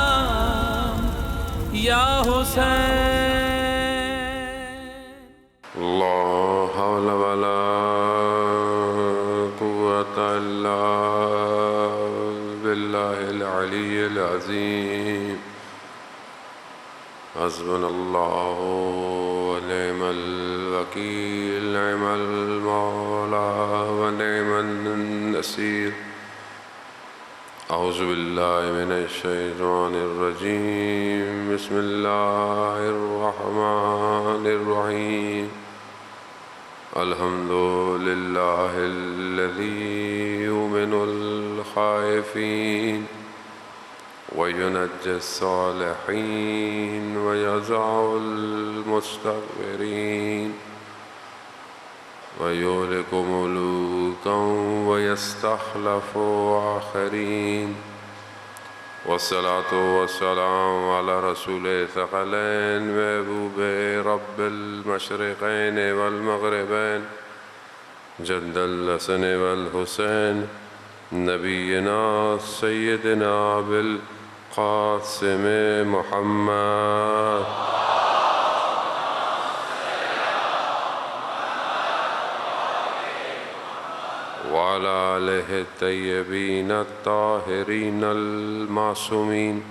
سلام یا حسین لا حول ولا قوة إلا بالله العلي العظيم حسبنا الله ونعم الوكيل نعم المولى ونعم النصير أعوذ بالله من الشيطان الرجيم بسم الله الرحمن الرحيم الحمد لله الذي يؤمن الخائفين وينجي الصالحين ويزع المستكبرين ويهلك ملوكا ويستخلف آخرين والصلاة والسلام على رسول ثقلين محبوب رب المشرقين والمغربين جد الحسن والحسين نبينا سيدنا بالقاسم محمد وعلى آله الطيبين الطاهرين المعصومين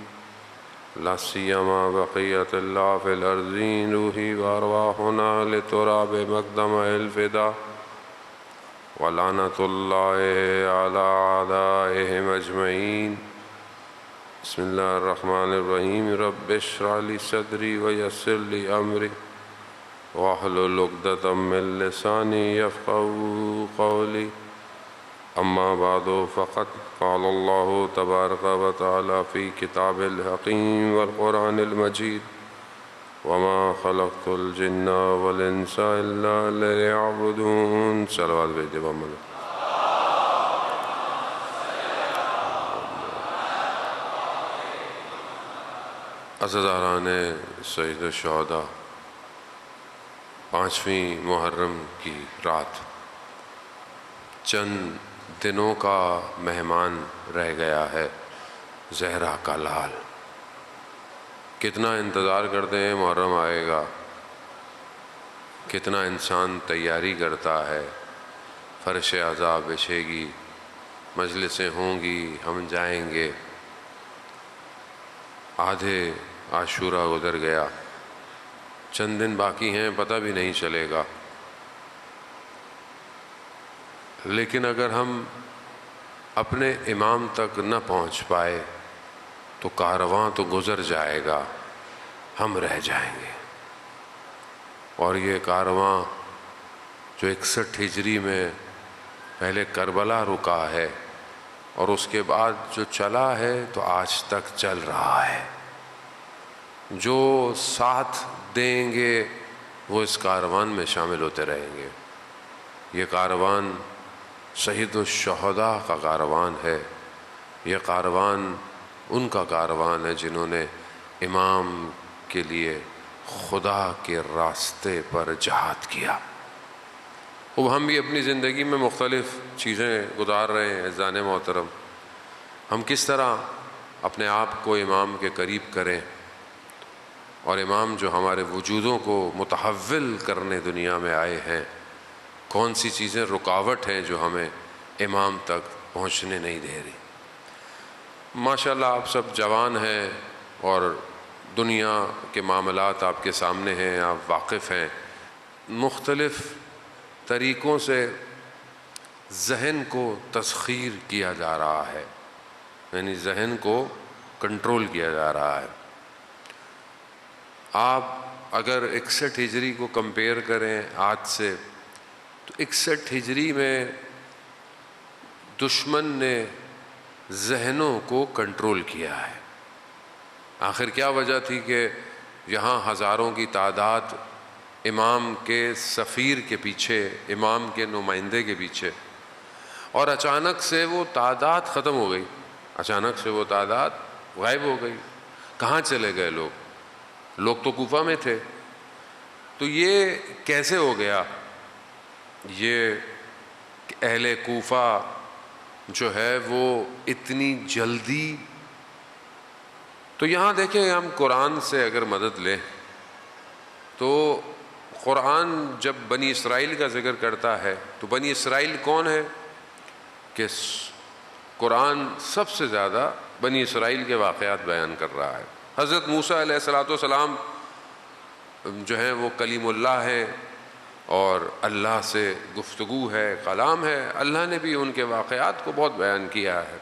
لا سيما بقية الله في الأرضين روحي وأرواحنا لتراب مقدم الفداء ولعنة الله على أعدائهم أجمعين بسم الله الرحمن الرحيم رب اشرح لي صدري ويسر لي أمري واحلل عقدة من لساني يفقهوا قولي أما بعد فقد قال الله تبارك وتعالى في كتاب الحكيم والقرآن المجيد وما خلقت الجن والإنس إلا ليعبدون صلوات بھیجے محمد عزیزان سید الشہداء 5ویں محرم کی رات چند دنوں کا مہمان رہ گیا ہے زہرا کا لال کتنا انتظار کرتے ہیں محرم آئے گا کتنا انسان تیاری کرتا ہے فرش عزا بچھے گی مجلسیں ہوں گی ہم جائیں گے آدھے عاشورہ گزر گیا چند دن باقی ہیں پتہ بھی نہیں چلے گا لیکن اگر ہم اپنے امام تک نہ پہنچ پائے تو کارواں تو گزر جائے گا ہم رہ جائیں گے اور یہ کارواں جو 61 ہجری میں پہلے کربلا رکا ہے اور اس کے بعد جو چلا ہے تو آج تک چل رہا ہے جو ساتھ دیں گے وہ اس کاروان میں شامل ہوتے رہیں گے یہ کاروان سید الشہداء کا کاروان ہے یہ کاروان ان کا کاروان ہے جنہوں نے امام کے لیے خدا کے راستے پر جہاد کیا اب ہم بھی اپنی زندگی میں مختلف چیزیں گزار رہے ہیں عزیزان محترم ہم کس طرح اپنے آپ کو امام کے قریب کریں اور امام جو ہمارے وجودوں کو متحول کرنے دنیا میں آئے ہیں کون سی چیزیں رکاوٹ ہیں جو ہمیں امام تک پہنچنے نہیں دے رہی ماشاءاللہ آپ سب جوان ہیں اور دنیا کے معاملات آپ کے سامنے ہیں آپ واقف ہیں مختلف طریقوں سے ذہن کو تسخیر کیا جا رہا ہے یعنی ذہن کو کنٹرول کیا جا رہا ہے آپ اگر 61 ہجری کو کمپیئر کریں آج سے تو 61 ہجری میں دشمن نے ذہنوں کو کنٹرول کیا ہے آخر کیا وجہ تھی کہ یہاں ہزاروں کی تعداد امام کے سفیر کے پیچھے امام کے نمائندے کے پیچھے اور اچانک سے وہ تعداد ختم ہو گئی اچانک سے وہ تعداد غائب ہو گئی. کہاں چلے گئے لوگ؟ لوگ تو کوفہ میں تھے. تو یہ کیسے ہو گیا؟ یہ اہل کوفہ جو ہے وہ اتنی جلدی. تو یہاں دیکھیں ہم قرآن سے اگر مدد لیں تو قرآن جب بنی اسرائیل کا ذکر کرتا ہے تو بنی اسرائیل کون ہے؟ کہ قرآن سب سے زیادہ بنی اسرائیل کے واقعات بیان کر رہا ہے. حضرت موسیٰ علیہ الصلوۃ والسلام جو ہیں وہ کلیم اللہ ہیں اور اللہ سے گفتگو ہے، کلام ہے. اللہ نے بھی ان کے واقعات کو بہت بیان کیا ہے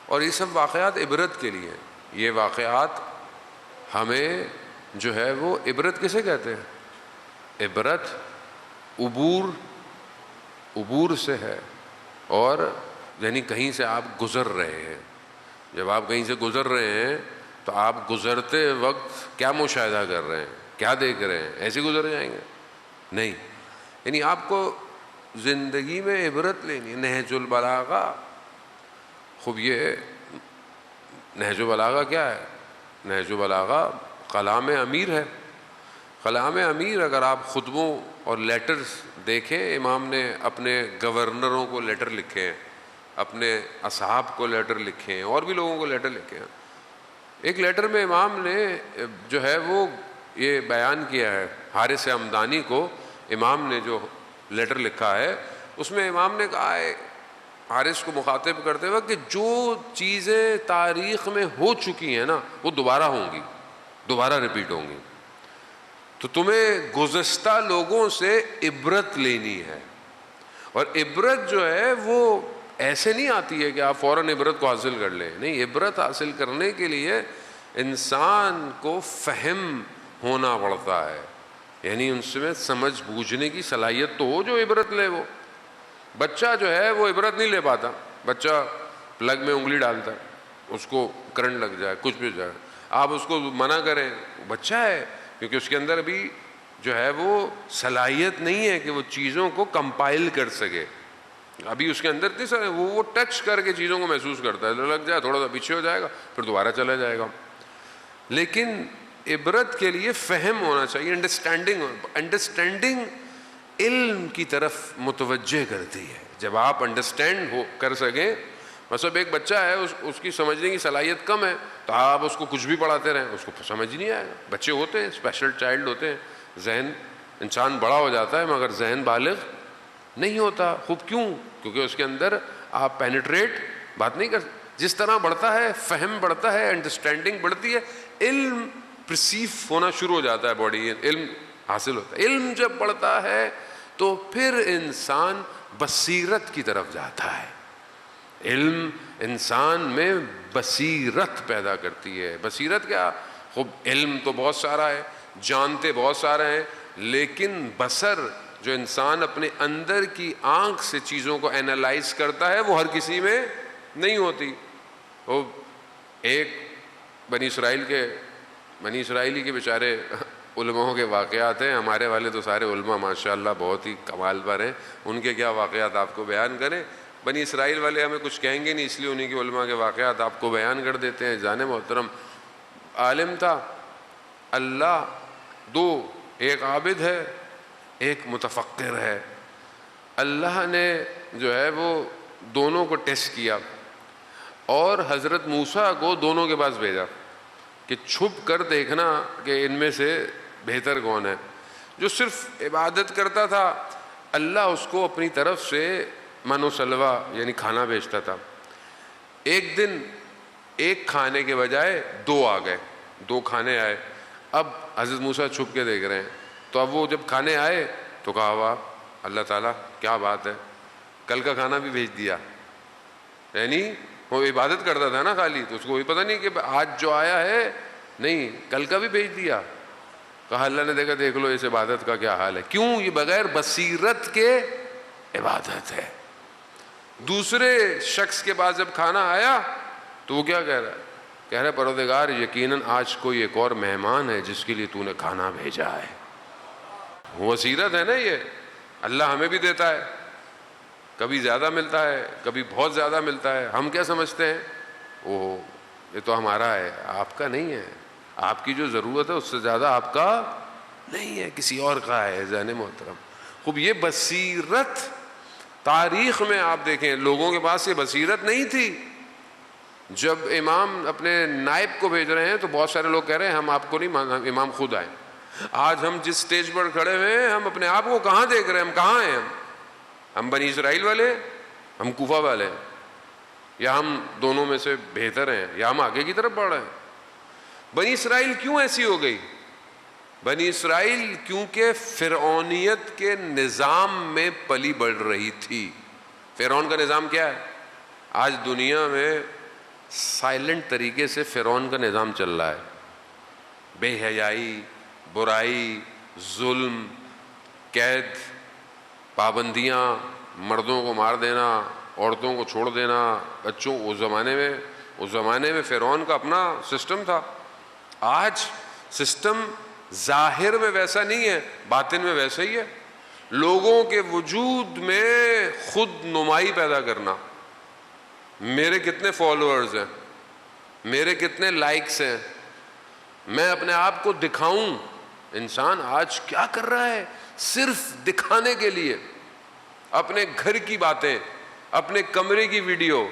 اور یہ سب واقعات عبرت کے لیے ہیں. یہ واقعات ہمیں جو ہے وہ عبرت کسے کہتے ہیں؟ عبرت عبور سے ہے. اور یعنی کہیں سے آپ گزر رہے ہیں. جب آپ کہیں سے گزر رہے ہیں تو آپ گزرتے وقت کیا مشاہدہ کر رہے ہیں؟ کیا دیکھ رہے ہیں؟ ایسے گزر جائیں گے؟ نہیں. یعنی آپ کو زندگی میں عبرت لینی. نہج البلاغہ، خوب یہ نہج البلاغہ کیا ہے؟ نہج البلاغہ کلام امیر ہے. کلام امیر اگر آپ خطبوں اور لیٹرز دیکھیں، امام نے اپنے گورنروں کو لیٹر لکھے ہیں، اپنے اصحاب کو لیٹر لکھے ہیں، اور بھی لوگوں کو لیٹر لکھے ہیں. ایک لیٹر میں امام نے جو ہے وہ یہ بیان کیا ہے، حارث ہمدانی کو امام نے جو لیٹر لکھا ہے اس میں امام نے کہا ہے حارث کو مخاطب کرتے وقت کہ جو چیزیں تاریخ میں ہو چکی ہیں نا وہ دوبارہ ہوں گی، دوبارہ ریپیٹ ہوں گی. تو تمہیں گزشتہ لوگوں سے عبرت لینی ہے. اور عبرت جو ہے وہ ایسے نہیں آتی ہے کہ آپ فوراً عبرت کو حاصل کر لیں. نہیں، عبرت حاصل کرنے کے لیے انسان کو فہم ہونا پڑتا ہے. یعنی ان سے سمجھ بوجھنے کی صلاحیت تو ہو جو عبرت لے. وہ بچہ جو ہے وہ عبرت نہیں لے پاتا. بچہ پلگ میں انگلی ڈالتا ہے، اس کو کرنٹ لگ جائے، کچھ بھی جائے، آپ اس کو منع کریں، بچہ ہے، کیونکہ اس کے اندر ابھی جو ہے وہ صلاحیت نہیں ہے کہ وہ چیزوں کو کمپائل کر سکے. ابھی اس کے اندر اتنی سارے وہ ٹچ کر کے چیزوں کو محسوس کرتا ہے، لگ جائے تھوڑا سا پیچھے ہو جائے گا پھر دوبارہ چلا جائے گا. لیکن عبرت کے لیے فہم ہونا چاہیے. انڈرسٹینڈنگ علم کی طرف متوجہ کرتی ہے. جب آپ انڈرسٹینڈ کر سکیں، مثلا ایک بچہ ہے اس کی سمجھنے کی صلاحیت کم ہے تو آپ اس کو کچھ بھی پڑھاتے رہیں اس کو سمجھ نہیں آئے گا. بچے ہوتے ہیں، اسپیشل چائلڈ ہوتے ہیں، ذہن انسان بڑا ہو جاتا ہے مگر ذہن بالغ نہیں ہوتا. خوب کیوں؟ کیونکہ اس کے اندر آپ پینیٹریٹ بات نہیں کر. جس طرح بڑھتا ہے فہم بڑھتا ہے، انڈرسٹینڈنگ بڑھتی ہے، علم پرسیو ہونا شروع ہو جاتا ہے، باڈی علم حاصل ہوتا ہے. علم جب بڑھتا ہے تو پھر انسان بصیرت کی طرف جاتا ہے. علم انسان میں بصیرت پیدا کرتی ہے. بصیرت کیا؟ خوب علم تو بہت سارا ہے، جانتے بہت سارے ہیں، لیکن بصر جو انسان اپنے اندر کی آنکھ سے چیزوں کو اینالائز کرتا ہے وہ ہر کسی میں نہیں ہوتی. وہ ایک بنی اسرائیلی کے بیچارے علماء کے واقعات ہیں. ہمارے والے تو سارے علماء ماشاءاللہ بہت ہی کمال پر ہیں، ان کے کیا واقعات آپ کو بیان کریں. بنی اسرائیل والے ہمیں کچھ کہیں گے نہیں، اس لیے انہیں کے علماء کے واقعات آپ کو بیان کر دیتے ہیں. جانے محترم، عالم تھا اللہ دو، ایک عابد ہے ایک متفکر ہے. اللہ نے جو ہے وہ دونوں کو ٹیسٹ کیا اور حضرت موسیٰ کو دونوں کے پاس بھیجا کہ چھپ کر دیکھنا کہ ان میں سے بہتر کون ہے. جو صرف عبادت کرتا تھا اللہ اس کو اپنی طرف سے من و سلوہ یعنی کھانا بھیجتا تھا. ایک دن ایک کھانے کے بجائے دو آ گئے، دو کھانے آئے. اب حضرت موسیٰ چھپ کے دیکھ رہے ہیں تو اب وہ جب کھانے آئے تو کہا واہ اللہ تعالیٰ کیا بات ہے، کل کا کھانا بھی بھیج دیا. یعنی وہ عبادت کرتا تھا نا خالی، تو اس کو بھی پتہ نہیں کہ آج جو آیا ہے نہیں کل کا بھی بھیج دیا. کہا اللہ نے دیکھا دیکھ لو اس عبادت کا کیا حال ہے. کیوں؟ یہ بغیر بصیرت کے عبادت ہے. دوسرے شخص کے پاس جب کھانا آیا تو وہ کیا کہہ رہا ہے؟ کہہ رہا پروردگار یقیناً آج کوئی ایک اور مہمان ہے جس کے لیے تو نے کھانا بھیجا ہے. بصیرت ہے نا یہ. اللہ ہمیں بھی دیتا ہے، کبھی زیادہ ملتا ہے کبھی بہت زیادہ ملتا ہے. ہم کیا سمجھتے ہیں وہ یہ تو ہمارا ہے، آپ کا نہیں ہے، آپ کی جو ضرورت ہے اس سے زیادہ آپ کا نہیں ہے، کسی اور کا ہے. ذہن محترم، خوب یہ بصیرت تاریخ میں آپ دیکھیں لوگوں کے پاس یہ بصیرت نہیں تھی. جب امام اپنے نائب کو بھیج رہے ہیں تو بہت سارے لوگ کہہ رہے ہیں ہم آپ کو نہیں، امام خود آئیں. آج ہم جس سٹیج پر کھڑے ہوئے ہیں ہم اپنے آپ کو کہاں دیکھ رہے ہیں؟ ہم کہاں ہیں؟ ہم بنی اسرائیل والے، ہم کوفہ والے، یا ہم دونوں میں سے بہتر ہیں، یا ہم آگے کی طرف بڑھ رہے ہیں؟ بنی اسرائیل کیوں ایسی ہو گئی؟ بنی اسرائیل کیونکہ فرعونیت کے نظام میں پلی بڑھ رہی تھی. فرعون کا نظام کیا ہے؟ آج دنیا میں سائلنٹ طریقے سے فرعون کا نظام چل رہا ہے. بے حیائی، برائی، ظلم، قید، پابندیاں، مردوں کو مار دینا، عورتوں کو چھوڑ دینا، بچوں. اس زمانے میں فرعون کا اپنا سسٹم تھا. آج سسٹم ظاہر میں ویسا نہیں ہے، باطن میں ویسا ہی ہے. لوگوں کے وجود میں خود نمائی پیدا کرنا، میرے کتنے فالوورز ہیں، میرے کتنے لائکس ہیں، میں اپنے آپ کو دکھاؤں. انسان آج کیا کر رہا ہے؟ صرف دکھانے کے لیے اپنے گھر کی باتیں، اپنے کمرے کی ویڈیو،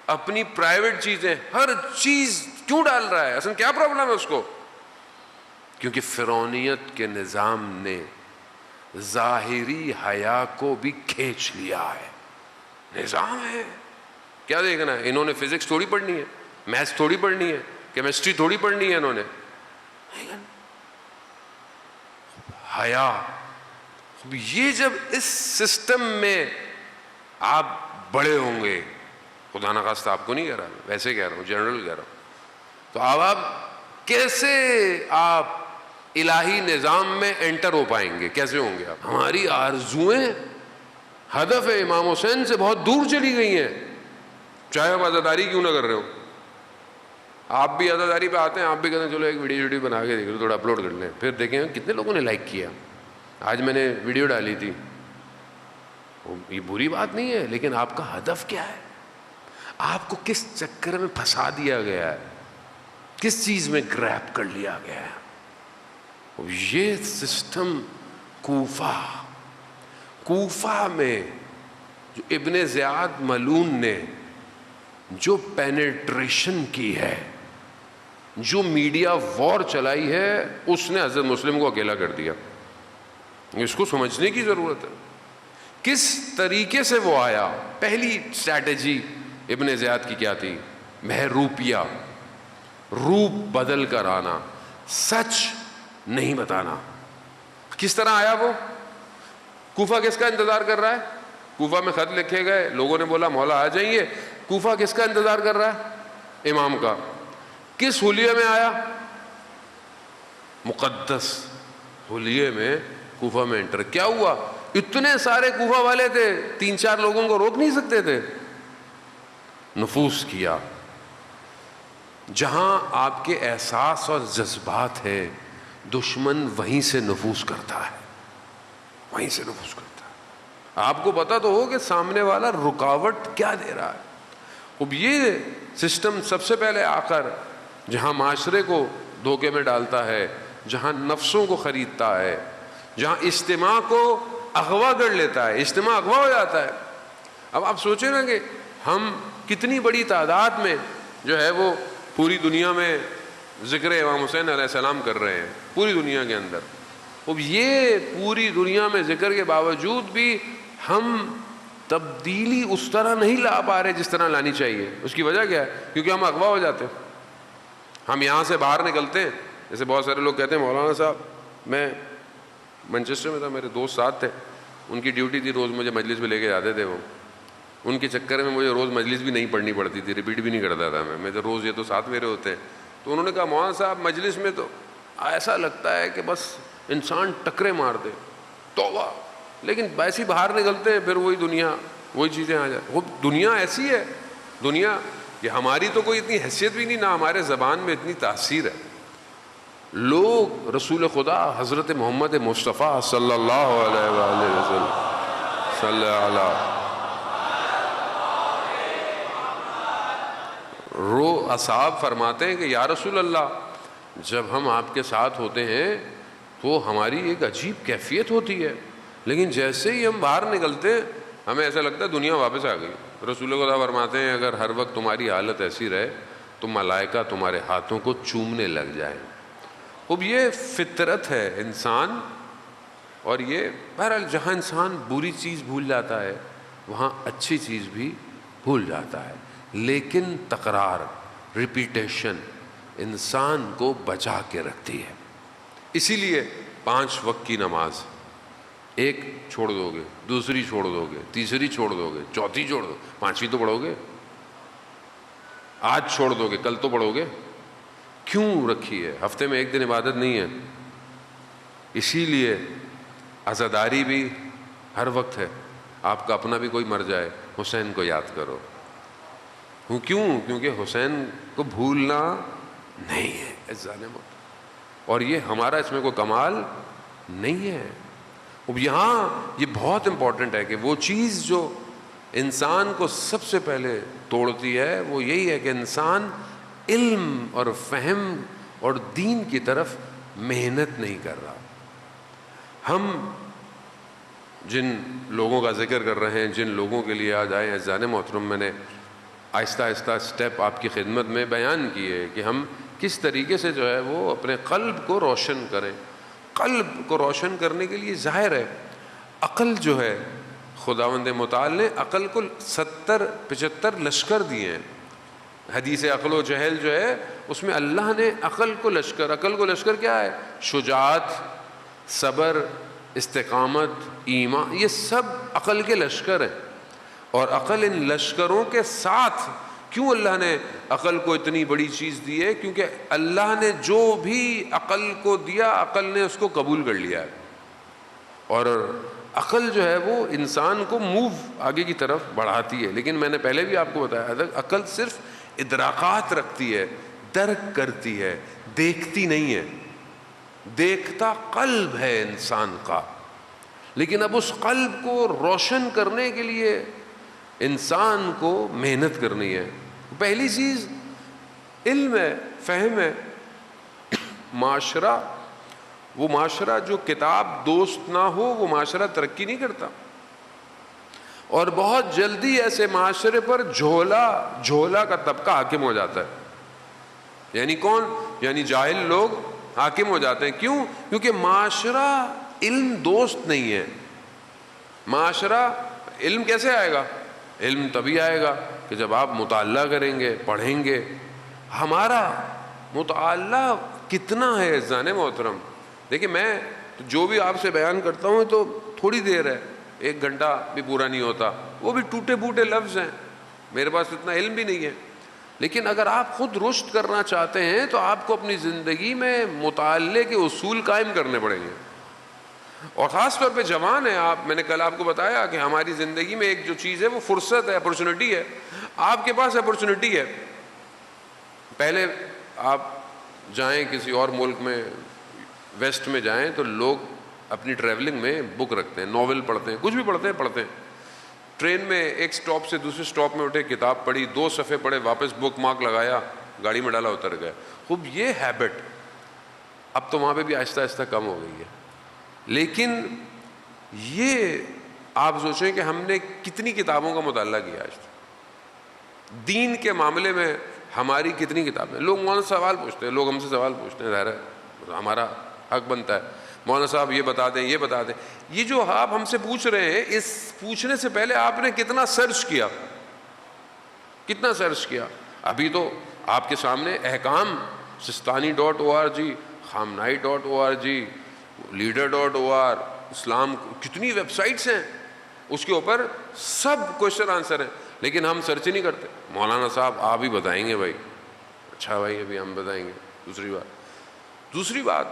اپنی پرائیویٹ چیزیں، ہر چیز کیوں ڈال رہا ہے؟ اصل کیا پرابلم ہے اس کو؟ کیونکہ فرعونیت کے نظام نے ظاہری حیا کو بھی کھینچ لیا ہے. نظام ہے، کیا دیکھنا ہے؟ انہوں نے فزکس تھوڑی پڑھنی ہے، میتھس تھوڑی پڑھنی ہے، کیمسٹری تھوڑی پڑھنی ہے. انہوں نے حیا. یہ جب اس سسٹم میں آپ بڑے ہوں گے، خدا نخواستہ آپ کو نہیں کہہ رہا، ویسے کہہ رہا ہوں، جنرل کہہ رہا ہوں، تو اب آپ کیسے آپ الہی نظام میں انٹر ہو پائیں گے؟ کیسے ہوں گے آپ؟ ہماری آرزوئیں ہدف امام حسین سے بہت دور چلی گئی ہیں، چاہے آپ عزاداری کیوں نہ کر رہے ہو. آپ بھی عزاداری پہ آتے ہیں، آپ بھی کہتے ہیں چلو ایک ویڈیو بنا کے دیکھ لو، تھوڑا اپلوڈ کر لیں، پھر دیکھیں کتنے لوگوں نے لائک کیا. آج میں نے ویڈیو ڈالی تھی، یہ بری بات نہیں ہے، لیکن آپ کا ہدف کیا ہے؟ آپ کو کس چکر میں پھنسا دیا گیا ہے؟ کس چیز میں گریب کر لیا گیا ہے؟ یہ سسٹم کوفہ میں جو ابن زیاد ملعون نے جو پینیٹریشن کی ہے، جو میڈیا وار چلائی ہے، اس نے حضرت مسلم کو اکیلا کر دیا. اس کو سمجھنے کی ضرورت ہے کس طریقے سے وہ آیا. پہلی اسٹریٹجی ابن زیاد کی کیا تھی؟ محروپیہ، روپ بدل کر آنا، سچ نہیں بتانا. کس طرح آیا وہ؟ کوفہ کس کا انتظار کر رہا ہے؟ کوفہ میں خط لکھے گئے، لوگوں نے بولا مولا آ جائیے. کوفہ کس کا انتظار کر رہا ہے؟ امام کا. کس حلیے میں آیا؟ مقدس حلیے میں کوفہ میں انٹر. کیا ہوا؟ اتنے سارے کوفہ والے تھے، 3-4 لوگوں کو روک نہیں سکتے تھے. نفوذ کیا. جہاں آپ کے احساس اور جذبات ہیں، دشمن وہیں سے نفوذ کرتا ہے، وہیں سے نفوذ کرتا ہے. آپ کو پتا تو ہو کہ سامنے والا رکاوٹ کیا دے رہا ہے. اب یہ سسٹم سب سے پہلے آ کر جہاں معاشرے کو دھوکے میں ڈالتا ہے، جہاں نفسوں کو خریدتا ہے، جہاں اجتماع کو اغوا کر لیتا ہے، اجتماع اغوا ہو جاتا ہے. اب آپ سوچیں نا کہ ہم کتنی بڑی تعداد میں جو ہے وہ پوری دنیا میں ذکر امام حسین علیہ السلام کر رہے ہیں، پوری دنیا کے اندر. اب یہ پوری دنیا میں ذکر کے باوجود بھی ہم تبدیلی اس طرح نہیں لا پا رہے جس طرح لانی چاہیے. اس کی وجہ کیا ہے؟ کیونکہ ہم اغوا ہو جاتے ہیں. ہم یہاں سے باہر نکلتے ہیں، جیسے بہت سارے لوگ کہتے ہیں مولانا صاحب، میں مانچسٹر میں تھا، میرے دوست ساتھ تھے، ان کی ڈیوٹی تھی، روز مجھے مجلس میں لے کے جاتے تھے. وہ ان کے چکر میں مجھے روز مجلس بھی نہیں پڑھنی پڑتی تھی، ریپیٹ بھی نہیں کرتا تھا میں تو روز، یہ تو ساتھ میرے ہوتے ہیں. تو انہوں نے کہا مولانا صاحب مجلس میں تو ایسا لگتا ہے کہ بس انسان ٹکرے مار دے، توبہ، لیکن ویسے باہر نکلتے ہیں پھر وہی دنیا، وہی چیزیں آ جائیں. وہ دنیا ایسی ہے، دنیا یہ ہماری تو کوئی اتنی حیثیت بھی نہیں، نہ ہمارے زبان میں اتنی تاثیر ہے. لوگ رسول خدا حضرت محمد مصطفیٰ صلی اللہ علیہ وآلہ وسلم صلی اللہ اصحاب فرماتے ہیں کہ یا رسول اللہ جب ہم آپ کے ساتھ ہوتے ہیں تو ہماری ایک عجیب کیفیت ہوتی ہے، لیکن جیسے ہی ہم باہر نکلتے ہیں ہمیں ایسا لگتا ہے دنیا واپس آ گئی۔ رسول خدا فرماتے ہیں اگر ہر وقت تمہاری حالت ایسی رہے تو ملائکہ تمہارے ہاتھوں کو چومنے لگ جائیں۔ اب یہ فطرت ہے انسان، اور یہ بہرحال جہاں انسان بری چیز بھول جاتا ہے وہاں اچھی چیز بھی بھول جاتا ہے، لیکن تکرار، ریپیٹیشن انسان کو بچا کے رکھتی ہے۔ اسی لیے 5 وقت کی نماز ایک چھوڑ دو گے، دوسری چھوڑ دو گے، تیسری چھوڑ دو گے، چوتھی چھوڑ دو، 5ویں تو پڑھو گے، آج چھوڑ دو گے کل تو پڑھو گے۔ کیوں رکھی ہے؟ ہفتے میں ایک دن عبادت نہیں ہے، اسی لیے عزاداری بھی ہر وقت ہے۔ آپ کا اپنا بھی کوئی مر جائے حسین کو یاد کرو، کیوں؟ کیونکہ حسین کو بھولنا نہیں ہے ظالم، اور یہ ہمارا اس میں کوئی کمال نہیں ہے۔ اب یہاں یہ بہت امپورٹنٹ ہے کہ وہ چیز جو انسان کو سب سے پہلے توڑتی ہے وہ یہی ہے کہ انسان علم اور فہم اور دین کی طرف محنت نہیں کر رہا۔ ہم جن لوگوں کا ذکر کر رہے ہیں، جن لوگوں کے لیے آج آئے ہیں عزیزان محترم، میں نے آہستہ آہستہ اسٹیپ آپ کی خدمت میں بیان کیے کہ ہم کس طریقے سے جو ہے وہ اپنے قلب کو روشن کریں۔ قلب کو روشن کرنے کے لیے ظاہر ہے عقل جو ہے، خداوند متعال نے عقل کو 75 لشکر دیے ہیں۔ حدیث عقل و جہل جو ہے اس میں اللہ نے عقل کو لشکر کیا ہے؟ شجاعت، صبر، استقامت، ایمان، یہ سب عقل کے لشکر ہیں۔ اور عقل ان لشکروں کے ساتھ، کیوں اللہ نے عقل کو اتنی بڑی چیز دی ہے؟ کیونکہ اللہ نے جو بھی عقل کو دیا عقل نے اس کو قبول کر لیا ہے، اور عقل جو ہے وہ انسان کو آگے کی طرف بڑھاتی ہے۔ لیکن میں نے پہلے بھی آپ کو بتایا تھا عقل صرف ادراکات رکھتی ہے، درک کرتی ہے، دیکھتی نہیں ہے۔ دیکھتا قلب ہے انسان کا، لیکن اب اس قلب کو روشن کرنے کے لیے انسان کو محنت کرنی ہے۔ پہلی چیز علم ہے، فہم ہے۔ وہ معاشرہ جو کتاب دوست نہ ہو وہ معاشرہ ترقی نہیں کرتا، اور بہت جلدی ایسے معاشرے پر جھولا کا طبقہ حاکم ہو جاتا ہے۔ یعنی کون؟ یعنی جاہل لوگ حاکم ہو جاتے ہیں۔ کیوں؟ کیونکہ معاشرہ علم دوست نہیں ہے۔ معاشرہ علم کیسے آئے گا؟ علم تبھی آئے گا کہ جب آپ مطالعہ کریں گے، پڑھیں گے۔ ہمارا مطالعہ کتنا ہے عزیزان محترم؟ دیکھیں میں جو بھی آپ سے بیان کرتا ہوں تو تھوڑی دیر ہے، 1 گھنٹہ بھی پورا نہیں ہوتا، وہ بھی ٹوٹے پھوٹے لفظ ہیں، میرے پاس اتنا علم بھی نہیں ہے۔ لیکن اگر آپ خود رشد کرنا چاہتے ہیں تو آپ کو اپنی زندگی میں مطالعے کے اصول قائم کرنے پڑیں گے، اور خاص طور پہ جوان ہیں آپ۔ میں نے کل آپ کو بتایا کہ ہماری زندگی میں ایک جو چیز ہے وہ فرصت ہے، اپرچونٹی ہے۔ آپ کے پاس اپرچونٹی ہے۔ پہلے آپ جائیں کسی اور ملک میں، ویسٹ میں جائیں تو لوگ اپنی ٹریولنگ میں بک رکھتے ہیں، ناول پڑھتے ہیں، کچھ بھی پڑھتے ہیں۔ ٹرین میں ایک سٹاپ سے دوسرے سٹاپ میں اٹھے، کتاب پڑھی، 2 صفحے پڑھے، واپس بک مارک لگایا، گاڑی میں ڈالا، اتر گئے۔ خوب یہ ہیبٹ اب تو وہاں پہ بھی آہستہ آہستہ کم ہو گئی ہے۔ لیکن یہ آپ سوچیں کہ ہم نے کتنی کتابوں کا مطالعہ کیا آج تک؟ دین کے معاملے میں ہماری کتنی کتابیں؟ لوگ مولانا سوال پوچھتے ہیں، لوگ ہم سے سوال پوچھتے ہیں، ظاہر ہے ہمارا حق بنتا ہے، مولانا صاحب یہ بتا دیں، یہ بتا دیں۔ یہ جو آپ ہم سے پوچھ رہے ہیں، اس پوچھنے سے پہلے آپ نے کتنا سرچ کیا؟ ابھی تو آپ کے سامنے احکام sistani.org، khamenei.org، leader.org، اسلام، کتنی ویب سائٹس ہیں، اس کے اوپر سب کوشچن آنسر ہیں، لیکن ہم سرچ نہیں کرتے۔ مولانا صاحب آپ ہی بتائیں گے بھائی، اچھا بھائی ابھی ہم بتائیں گے۔ دوسری بات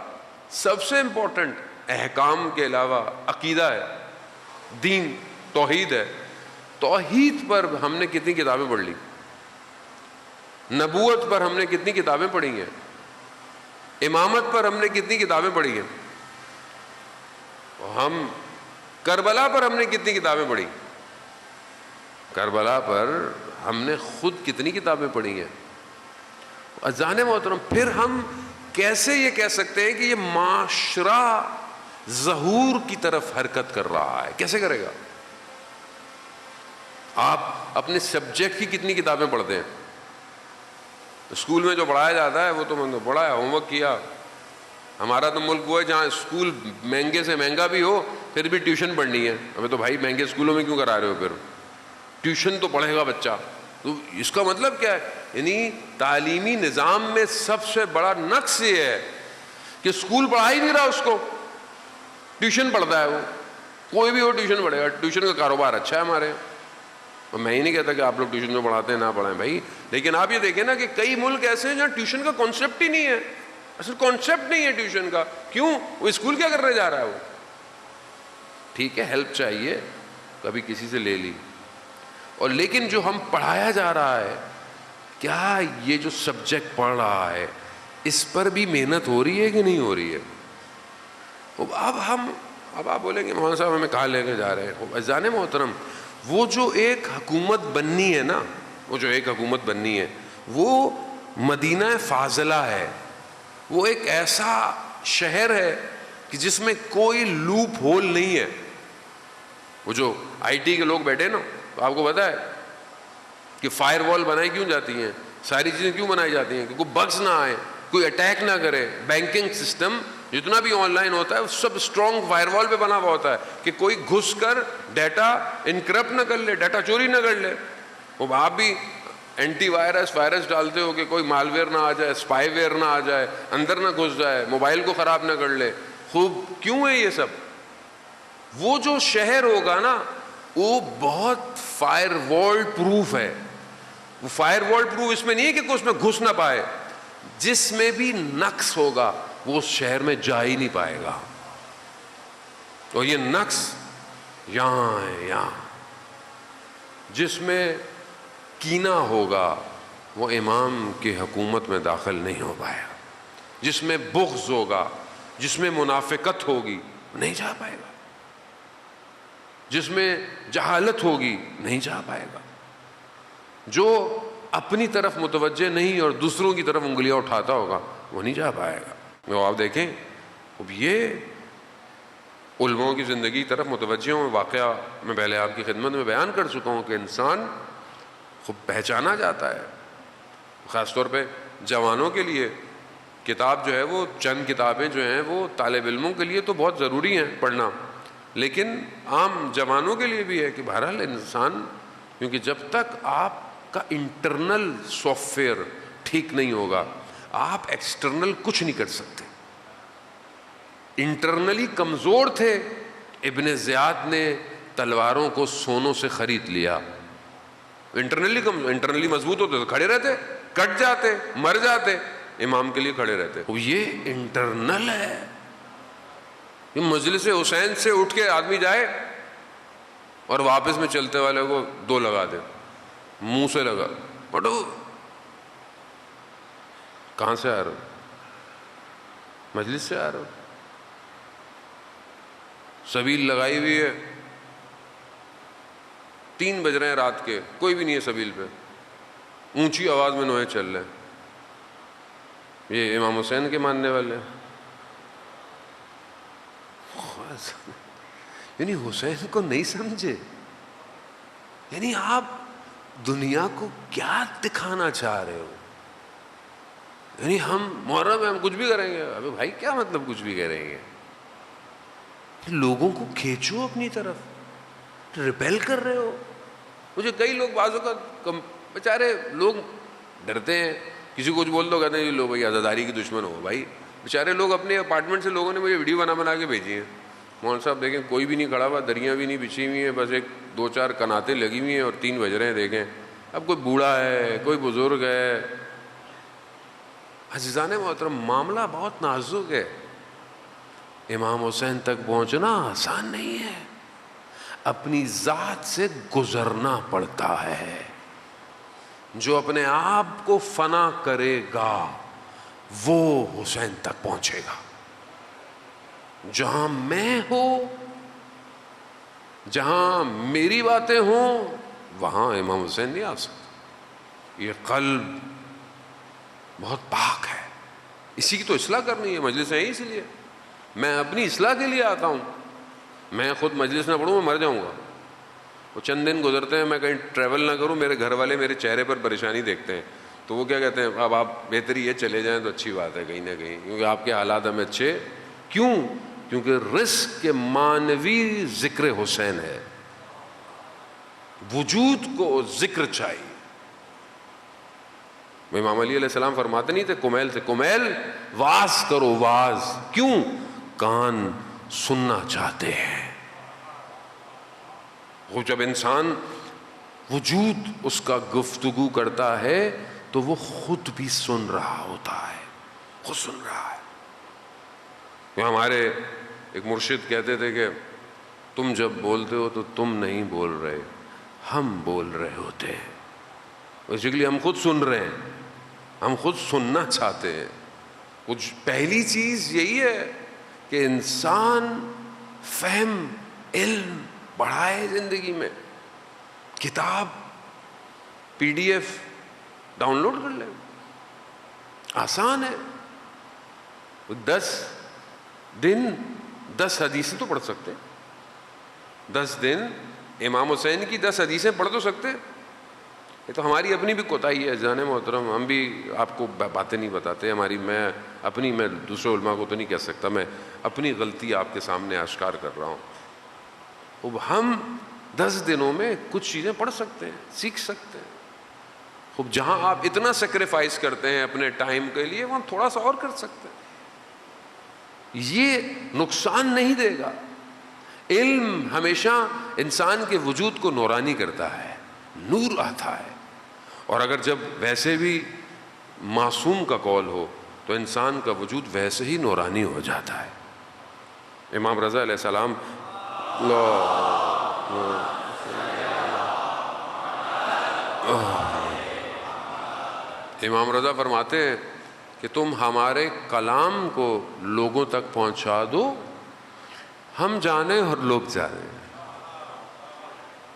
سب سے امپورٹنٹ احکام کے علاوہ عقیدہ ہے، دین، توحید ہے۔ توحید پر ہم نے کتنی کتابیں پڑھ لی؟ نبوت پر ہم نے کتنی کتابیں پڑھی ہیں؟ امامت پر ہم نے کتنی کتابیں پڑھی ہیں؟ ہم کربلا پر ہم نے کتنی کتابیں پڑھی؟ کربلا پر ہم نے خود کتنی کتابیں پڑھی ہیں؟ عزیزان محترم پھر ہم کیسے یہ کہہ سکتے ہیں کہ یہ معاشرہ ظہور کی طرف حرکت کر رہا ہے؟ کیسے کرے گا؟ آپ اپنے سبجیکٹ کی کتنی کتابیں پڑھتے ہیں؟ اسکول میں جو پڑھایا جاتا ہے وہ تو میں نے پڑھا ہے، ہوم ورک کیا. ہمارا تو ملک وہ ہے جہاں اسکول مہنگے سے مہنگا بھی ہو پھر بھی ٹیوشن پڑھنی ہے. ہمیں تو بھائی مہنگے اسکولوں میں کیوں کرا رہے ہو؟ پھر ٹیوشن تو پڑھے گا بچہ. تو اس کا مطلب کیا ہے؟ یعنی تعلیمی نظام میں سب سے بڑا نقص یہ ہے کہ اسکول پڑھا ہی نہیں رہا اس کو، ٹیوشن پڑھتا ہے. وہ کوئی بھی ہو ٹیوشن پڑھے گا. ٹیوشن کا کاروبار اچھا ہے ہمارے. اور میں ہی نہیں کہتا کہ آپ لوگ ٹیوشن جو پڑھاتے ہیں نہ پڑھائیں بھائی، لیکن آپ یہ دیکھیں نا کہ کئی ملک ایسے ہیں جہاں ٹیوشن کا کانسیپٹ ہی نہیں ہے. اصل کانسیپٹ نہیں ہے ٹیوشن کا. کیوں؟ وہ اسکول کیا کرنے جا رہا ہے؟ وہ ٹھیک ہے ہیلپ چاہیے، کبھی کسی سے لے لی، اور لیکن جو ہم پڑھایا جا رہا ہے، کیا یہ جو سبجیکٹ پڑھ رہا ہے اس پر بھی محنت ہو رہی ہے کہ نہیں ہو رہی ہے؟ اب آپ بولیں گے مولانا صاحب ہمیں کہاں لے کے جا رہے ہیں؟ عزیزان محترم وہ جو ایک حکومت بننی ہے نا، وہ جو ایک حکومت بننی ہے وہ مدینہ فاضلہ ہے. وہ ایک ایسا شہر ہے کہ جس میں کوئی لوپ ہول نہیں ہے. وہ جو آئی ٹی کے لوگ بیٹھے نا، تو آپ کو پتا ہے کہ فائر وال بنائی کیوں جاتی ہیں، ساری چیزیں کیوں بنائی جاتی ہیں کہ کوئی بگز نہ آئے، کوئی اٹیک نہ کرے. بینکنگ سسٹم جتنا بھی آن لائن ہوتا ہے وہ سب اسٹرانگ فائر وال پہ بنا ہوا ہوتا ہے کہ کوئی گھس کر ڈیٹا انکرپٹ نہ کر لے، ڈیٹا چوری نہ کر لے. وہ آپ بھی اینٹی وائرس ڈالتے ہو کہ کوئی مال ویئر نہ آ جائے، اسپائی ویئر نہ آ جائے، اندر نہ گھس جائے، موبائل کو خراب نہ کر لے. خوب کیوں ہے یہ سب؟ وہ جو شہر ہوگا نا وہ بہت فائر وال پروف ہے. وہ فائر وال پروف اس میں نہیں ہے کہ کوئی اس میں گھس نہ پائے، جس میں بھی نقص ہوگا وہ اس شہر میں جا ہی نہیں پائے گا. اور یہ نقص یہاں ہے، یہاں جس میں کینہ ہوگا وہ امام کی حکومت میں داخل نہیں ہو پائے گا. جس میں بغض ہوگا، جس میں منافقت ہوگی نہیں جا پائے گا. جس میں جہالت ہوگی نہیں جا پائے گا. جو اپنی طرف متوجہ نہیں اور دوسروں کی طرف انگلیاں اٹھاتا ہوگا وہ نہیں جا پائے گا. وہ آپ دیکھیں اب یہ علماء کی زندگی کی طرف متوجہ ہوں. واقعہ میں پہلے آپ کی خدمت میں بیان کر چکا ہوں کہ انسان خوب پہچانا جاتا ہے. خاص طور پہ جوانوں کے لیے کتاب جو ہے وہ چند کتابیں جو ہیں وہ طالب علموں کے لیے تو بہت ضروری ہیں پڑھنا، لیکن عام جوانوں کے لیے بھی ہے کہ بہرحال انسان، کیونکہ جب تک آپ کا انٹرنل سافٹ ویئر ٹھیک نہیں ہوگا آپ ایکسٹرنل کچھ نہیں کر سکتے. انٹرنلی کمزور تھے، ابن زیاد نے تلواروں کو سونوں سے خرید لیا. انٹرنلی مضبوط ہوتے تو کھڑے رہتے، کٹ جاتے، مر جاتے، امام کے لیے کھڑے رہتے. یہ انٹرنل ہے. یہ مجلس حسین سے اٹھ کے آدمی جائے اور واپس میں چلتے والے کو دو لگا دے، منہ سے لگا، پٹو کہاں سے آ رہا ہو؟ مجلس سے آ رہا ہو. سبیل لگائی ہوئی ہے، 3 بج رہے ہیں رات کے، کوئی بھی نہیں ہے سبیل پہ، اونچی آواز میں نوحے چل رہے ہیں. یہ امام حسین کے ماننے والے ہیں. یعنی حسین کو نہیں سمجھے. یعنی آپ دنیا کو کیا دکھانا چاہ رہے ہو؟ یعنی ہم محرم میں ہم کچھ بھی کریں گے. ابے بھائی کیا مطلب کچھ بھی کریں گے؟ لوگوں کو کھینچو اپنی طرف، ریپیل کر رہے ہو. مجھے کئی لوگ بعضوں کا بیچارے لوگ ڈرتے ہیں، کسی کو کچھ بول دو کہتے ہیں لو بھائی آزاداری کی دشمن ہو. بھائی بیچارے لوگ اپنے اپارٹمنٹ سے لوگوں نے مجھے ویڈیو بنا کے بھیجی ہیں. مولانا صاحب دیکھیں کوئی بھی نہیں کھڑا ہوا، دریاں بھی نہیں بچھی ہوئی ہیں، بس 2-4 کناتیں لگی ہوئی ہیں اور 3 بج رہے ہیں. دیکھیں اب کوئی بوڑھا ہے، کوئی بزرگ ہے. عزیزان محترم معاملہ بہت نازک ہے. امام حسین تک پہنچنا آسان نہیں ہے. اپنی ذات سے گزرنا پڑتا ہے. جو اپنے آپ کو فنا کرے گا وہ حسین تک پہنچے گا. جہاں میں ہوں، جہاں میری باتیں ہوں، وہاں امام حسین نہیں آ سکتا. یہ قلب بہت پاک ہے. اسی کی تو اصلاح کرنی ہے, مجلس ہے اس لیے. میں اپنی اصلاح کے لیے آتا ہوں. میں خود مجلس نہ پڑھوں میں مر جاؤں گا. وہ چند دن گزرتے ہیں میں کہیں ٹریول نہ کروں, میرے گھر والے میرے چہرے پر پریشانی دیکھتے ہیں, تو وہ کیا کہتے ہیں, اب آپ بہتری یہ چلے جائیں تو اچھی بات ہے کہیں نہ کہیں, کیونکہ آپ کے حالات ہمیں اچھے. کیوں؟ کیونکہ رزق کے معنوی ذکر حسین ہے, وجود کو ذکر چاہیے. امام علی علیہ السلام فرماتے نہیں تھے کمیل سے, کمیل واز کرو واز. کیوں؟ کان سننا چاہتے ہیں. وہ جب انسان وجود اس کا گفتگو کرتا ہے تو وہ خود بھی سن رہا ہوتا ہے, خود سن رہا ہے. ہمارے ایک مرشد کہتے تھے کہ تم جب بولتے ہو تو تم نہیں بول رہے, ہم بول رہے ہوتے ہیں. بیسیکلی ہم خود سن رہے ہیں, ہم خود سننا چاہتے ہیں. کچھ پہلی چیز یہی ہے کہ انسان فہم علم بڑھائے زندگی میں. کتاب PDF ڈاؤن لوڈ کر لیں, آسان ہے. 10 دن 10 حدیثیں تو پڑھ سکتے ہیں. 10 دن امام حسین کی 10 حدیثیں پڑھ تو سکتے ہیں. یہ تو ہماری اپنی بھی کوتاہی ہے جان محترم, ہم بھی آپ کو باتیں نہیں بتاتے ہماری. میں دوسرے علماء کو تو نہیں کہہ سکتا, میں اپنی غلطی آپ کے سامنے آشکار کر رہا ہوں. اب ہم 10 دنوں میں کچھ چیزیں پڑھ سکتے ہیں, سیکھ سکتے ہیں. خوب جہاں آپ اتنا سیکریفائس کرتے ہیں اپنے ٹائم کے لیے, وہاں تھوڑا سا اور کر سکتے ہیں. یہ نقصان نہیں دے گا. علم ہمیشہ انسان کے وجود کو نورانی کرتا ہے, نور آتا ہے. اور اگر جب ویسے بھی معصوم کا قول ہو تو انسان کا وجود ویسے ہی نورانی ہو جاتا ہے. امام رضا علیہ السلام امام رضا فرماتے ہیں کہ تم ہمارے کلام کو لوگوں تک پہنچا دو, ہم جانیں اور لوگ جانیں.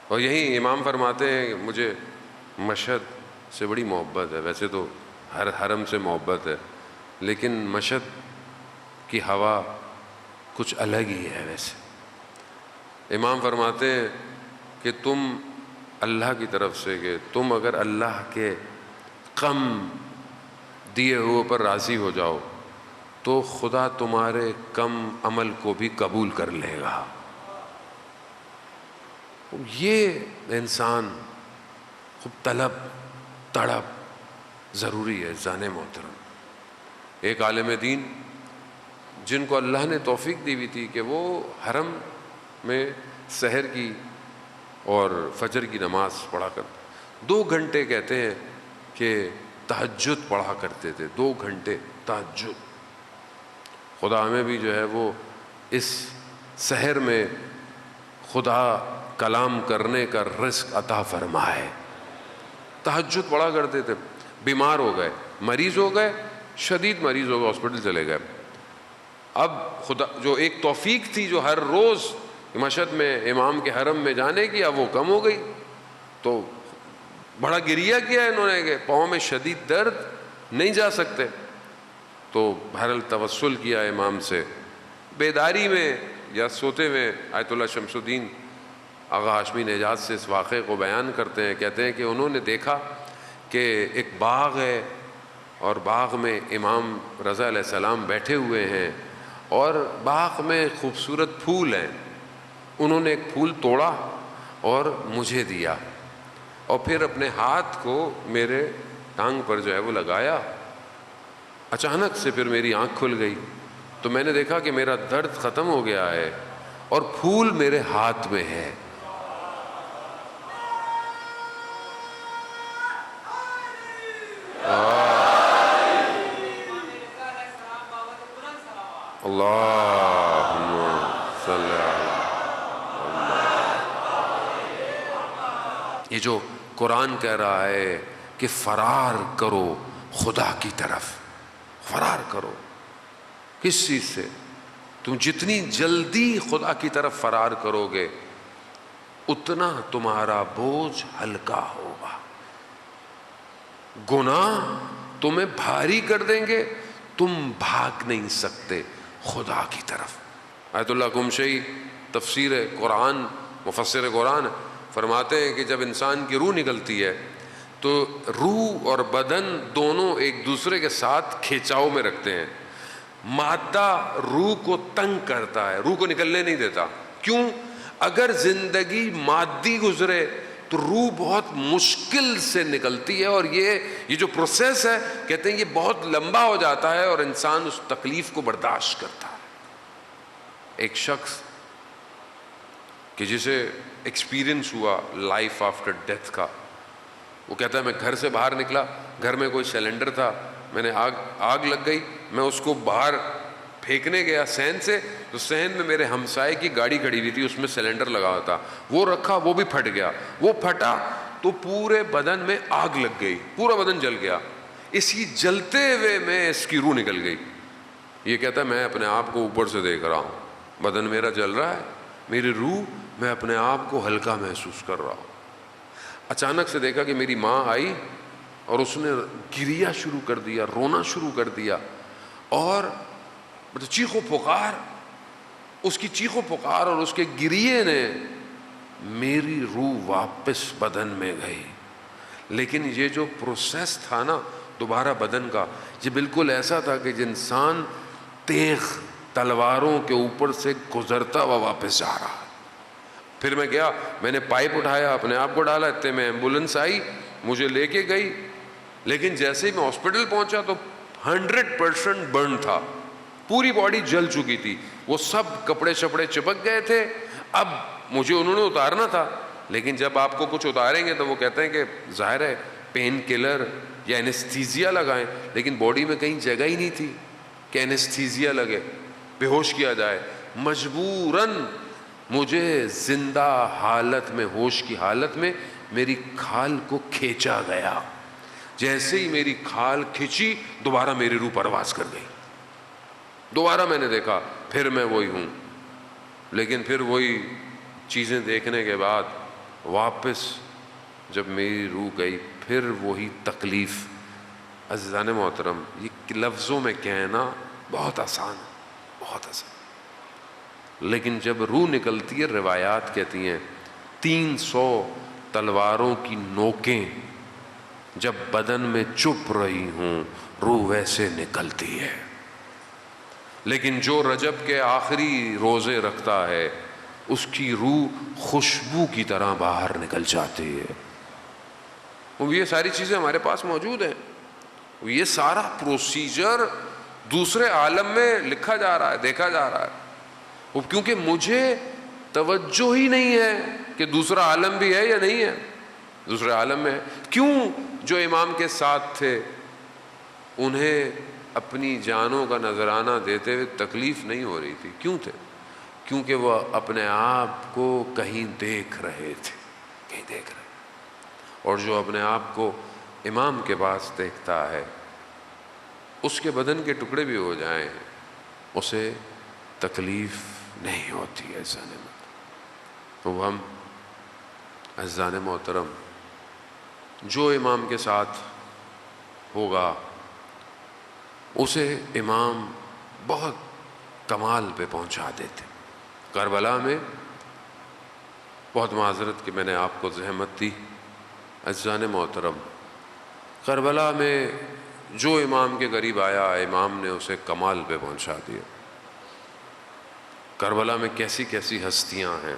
اور یہی امام فرماتے ہیں کہ مجھے مشہد سے بڑی محبت ہے. ویسے تو ہر حرم سے محبت ہے, لیکن مشہد کی ہوا کچھ الگ ہی ہے. ویسے امام فرماتے ہیں کہ تم اللہ کی طرف سے, کہ تم اگر اللہ کے کم دیے ہوئے پر راضی ہو جاؤ تو خدا تمہارے کم عمل کو بھی قبول کر لے گا. یہ انسان خوب طلب تڑپ ضروری ہے جان محترم. ایک عالم دین جن کو اللہ نے توفیق دی ہوئی تھی کہ وہ حرم میں سحر کی اور فجر کی نماز پڑھا کرتے, 2 گھنٹے کہتے ہیں کہ تہجد پڑھا کرتے تھے. 2 گھنٹے تہجد. خدا ہمیں بھی جو ہے وہ اس سحر میں خدا کلام کرنے کا رزق عطا فرمائے. تہجد پڑھا کرتے تھے. بیمار ہو گئے, مریض ہو گئے, شدید مریض ہو گئے, ہاسپٹل چلے گئے. اب خدا جو ایک توفیق تھی جو ہر روز مشہد میں امام کے حرم میں جانے کی, اب وہ کم ہو گئی. تو بڑا گریہ کیا انہوں نے کہ پاؤں میں شدید درد, نہیں جا سکتے. تو بہرحال توسل کیا امام سے, بیداری میں یا سوتے میں. آیت اللہ شمس الدین آغا ہاشمی نژاد سے اس واقعے کو بیان کرتے ہیں, کہتے ہیں کہ انہوں نے دیکھا کہ ایک باغ ہے اور باغ میں امام رضا علیہ السلام بیٹھے ہوئے ہیں اور باغ میں خوبصورت پھول ہیں. انہوں نے ایک پھول توڑا اور مجھے دیا اور پھر اپنے ہاتھ کو میرے ٹانگ پر جو ہے وہ لگایا. اچانک سے پھر میری آنکھ کھل گئی تو میں نے دیکھا کہ میرا درد ختم ہو گیا ہے اور پھول میرے ہاتھ میں ہے. اللہم صلی علی. یہ جو قرآن کہہ رہا ہے کہ فرار کرو خدا کی طرف, فرار کرو. کس چیز سے؟ تم جتنی جلدی خدا کی طرف فرار کرو گے اتنا تمہارا بوجھ ہلکا ہوگا. گناہ تمہیں بھاری کر دیں گے، تم بھاگ نہیں سکتے خدا کی طرف۔ آیت اللہ قمشی تفسیر قرآن، مفسر قرآن فرماتے ہیں کہ جب انسان کی روح نکلتی ہے تو روح اور بدن دونوں ایک دوسرے کے ساتھ کھینچاؤ میں رکھتے ہیں۔ مادہ روح کو تنگ کرتا ہے، روح کو نکلنے نہیں دیتا۔ کیوں؟ اگر زندگی مادی گزرے تو روح بہت مشکل سے نکلتی ہے، اور یہ جو پروسیس ہے کہتے ہیں یہ بہت لمبا ہو جاتا ہے اور انسان اس تکلیف کو برداشت کرتا ہے۔ ایک شخص کہ جسے ایکسپیرینس ہوا لائف آفٹر ڈیتھ کا، وہ کہتا ہے میں گھر سے باہر نکلا، گھر میں کوئی سلنڈر تھا، میں نے آگ لگ گئی، میں اس کو باہر پھینکنے گیا صحن سے، تو صحن میں میرے ہمسائے کی گاڑی کھڑی ہوئی تھی، اس میں سلنڈر لگا ہوا تھا، وہ رکھا، وہ بھی پھٹ گیا، وہ پھٹا تو پورے بدن میں آگ لگ گئی، پورا بدن جل گیا، اسی جلتے ہوئے میں اس کی روح نکل گئی۔ یہ کہتا ہے میں اپنے آپ کو اوپر سے دیکھ رہا ہوں، بدن میرا جل رہا ہے، میری روح، میں اپنے آپ کو ہلکا محسوس کر رہا ہوں۔ اچانک سے دیکھا کہ میری ماں آئی اور اس نے گریا شروع کر دیا، رونا شروع کر دیا، اور چیخ و پکار، اس کی چیخ و پکار اور اس کے گریے نے میری روح واپس بدن میں گئی۔ لیکن یہ جو پروسیس تھا نا دوبارہ بدن کا، یہ بالکل ایسا تھا کہ انسان تیغ تلواروں کے اوپر سے گزرتا ہوا واپس جا رہا۔ پھر میں گیا، میں نے پائپ اٹھایا، اپنے آپ کو ڈالا، اتنے میں ایمبولنس آئی، مجھے لے کے گئی، لیکن جیسے ہی میں ہاسپٹل پہنچا تو 100% برن تھا، پوری باڈی جل چکی تھی، وہ سب کپڑے شپڑے چپک گئے تھے۔ اب مجھے انہوں نے اتارنا تھا، لیکن جب آپ کو کچھ اتاریں گے تو وہ کہتے ہیں کہ ظاہر ہے پین کلر یا اینستھیزیا لگائیں، لیکن باڈی میں کہیں جگہ ہی نہیں تھی کہ اینستھیزیا لگے، بے ہوش کیا جائے۔ مجبوراً مجھے زندہ حالت میں، ہوش کی حالت میں میری کھال کو کھینچا گیا۔ جیسے ہی میری کھال کھینچی دوبارہ میری روح پرواز کر گئی، دوبارہ میں نے دیکھا، پھر میں وہی ہوں۔ لیکن پھر وہی چیزیں دیکھنے کے بعد واپس جب میری روح گئی، پھر وہی تکلیف۔ عزیزان محترم، یہ لفظوں میں کہنا بہت آسان ہے، بہت آسان، لیکن جب روح نکلتی ہے، روایات کہتی ہیں 300 تلواروں کی نوکیں جب بدن میں چپ رہی ہوں روح ویسے نکلتی ہے۔ لیکن جو رجب کے آخری روزے رکھتا ہے اس کی روح خوشبو کی طرح باہر نکل جاتی ہے۔ یہ ساری چیزیں ہمارے پاس موجود ہیں، یہ سارا پروسیجر دوسرے عالم میں لکھا جا رہا ہے، دیکھا جا رہا ہے۔ کیونکہ مجھے توجہ ہی نہیں ہے کہ دوسرا عالم بھی ہے یا نہیں ہے، دوسرے عالم میں ہے۔ کیوں؟ جو امام کے ساتھ تھے انہیں اپنی جانوں کا نذرانہ دیتے ہوئے تکلیف نہیں ہو رہی تھی۔ کیوں تھے؟ کیونکہ وہ اپنے آپ کو کہیں دیکھ رہے تھے، کہیں دیکھ رہے۔ اور جو اپنے آپ کو امام کے پاس دیکھتا ہے اس کے بدن کے ٹکڑے بھی ہو جائیں اسے تکلیف نہیں ہوتی ہے۔ تو ہم عزیزان محترم، جو امام کے ساتھ ہوگا اسے امام بہت کمال پہ پہنچا دیتے۔ کربلا میں بہت معذرت کہ میں نے آپ کو زحمت دی، عزیزان محترم، کربلا میں جو امام کے قریب آیا امام نے اسے کمال پہ پہنچا دیا۔ کربلا میں کیسی کیسی ہستیاں ہیں،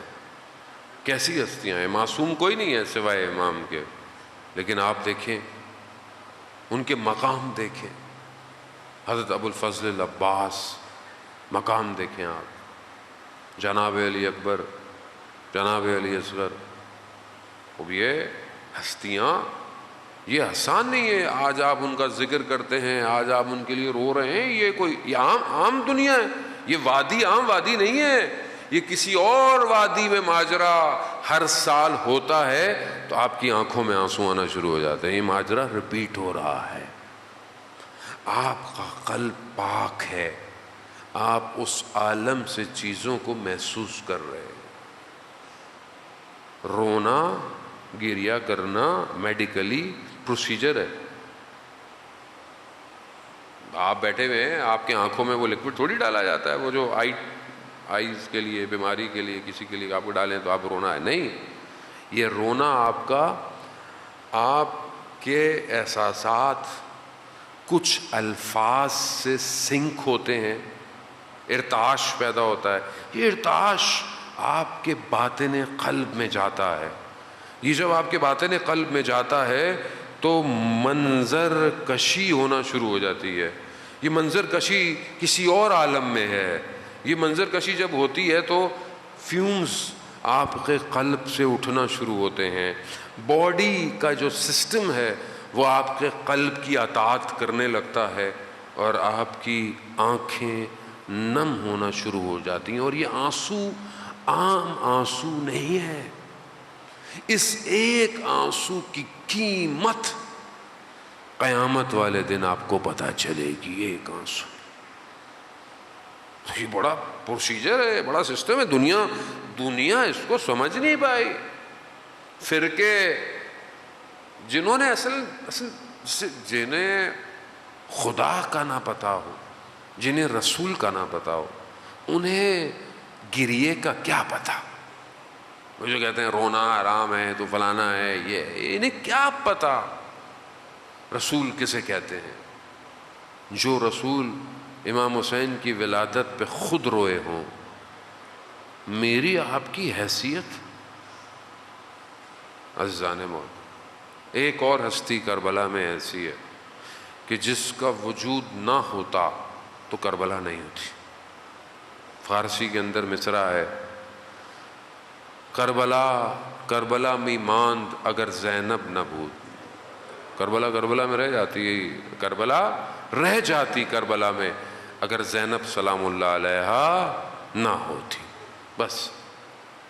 کیسی ہستیاں ہیں، معصوم کوئی نہیں ہے سوائے امام کے، لیکن آپ دیکھیں ان کے مقام دیکھیں، حضرت ابو الفضل العباس مقام دیکھیں آپ، جناب علی اکبر، جناب علی اصغر۔ اب یہ ہستیاں یہ آسان نہیں ہے، آج آپ ان کا ذکر کرتے ہیں، آج آپ ان کے لیے رو رہے ہیں، یہ کوئی یہ عام دنیا ہے، یہ وادی عام وادی نہیں ہے، یہ کسی اور وادی میں ماجرا ہر سال ہوتا ہے تو آپ کی آنکھوں میں آنسو آنا شروع ہو جاتے ہیں۔ یہ ماجرا ریپیٹ ہو رہا ہے، آپ کا قلب پاک ہے، آپ اس عالم سے چیزوں کو محسوس کر رہے ہیں۔ رونا گریہ کرنا میڈیکلی پروسیجر ہے، آپ بیٹھے ہوئے ہیں, آپ کے آنکھوں میں وہ لکوڈ تھوڑی ڈالا جاتا ہے, وہ جو آئیز کے لیے, بیماری کے لیے, کسی کے لیے آپ کو ڈالیں تو آپ رونا ہے. نہیں, یہ رونا آپ کا, آپ کے احساسات کچھ الفاظ سے سنک ہوتے ہیں, ارتعاش پیدا ہوتا ہے. یہ ارتعاش آپ کے باطن قلب میں جاتا ہے. یہ جب آپ کے باطن قلب میں جاتا ہے تو منظر کشی ہونا شروع ہو جاتی ہے. یہ منظر کشی کسی اور عالم میں ہے. یہ منظر کشی جب ہوتی ہے تو فیومز آپ کے قلب سے اٹھنا شروع ہوتے ہیں. باڈی کا جو سسٹم ہے وہ آپ کے قلب کی اطاعت کرنے لگتا ہے اور آپ کی آنکھیں نم ہونا شروع ہو جاتی ہیں. اور یہ آنسو عام آنسو نہیں ہے. اس ایک آنسو کی قیمت قیامت والے دن آپ کو پتہ چلے گی. ایک آنسو, یہ بڑا پروسیجر ہے, بڑا سسٹم ہے. دنیا اس کو سمجھ نہیں پائی. فرقے جنہوں نے جنہیں خدا کا نہ پتا ہو, جنہیں رسول کا نہ پتا ہو, انہیں گریے کا کیا پتا. وہ جو کہتے ہیں رونا حرام ہے تو فلانا ہے, یہ انہیں کیا پتا رسول کسے کہتے ہیں. جو رسول امام حسین کی ولادت پہ خود روئے ہوں, میری آپ کی حیثیت. عزیزان موت, ایک اور ہستی کربلا میں ایسی ہے کہ جس کا وجود نہ ہوتا تو کربلا نہیں ہوتی. فارسی کے اندر مصرع ہے, کربلا میں ماند اگر زینب نہ بھوت. کربلا میں رہ جاتی, کربلا رہ جاتی کربلا میں اگر زینب سلام اللہ علیہا نہ ہوتی. بس